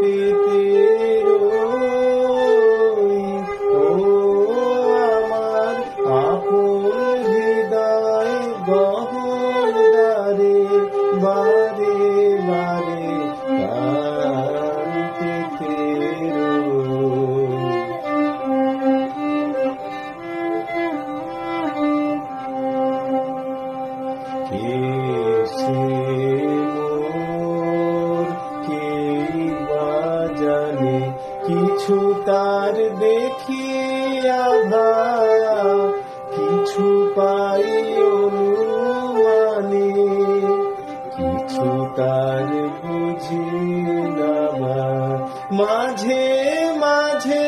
বাড়িতে রই। ও আমার আপন হৃদয় গহন দ্বারে বারে বারে কাঁদিতে রই। কে সে মোর কে বা জানে, কিছু তার দেখি আভা, কিছু পাই অনুমানে, কিছু তার বুঝি না। মাঝে মাঝে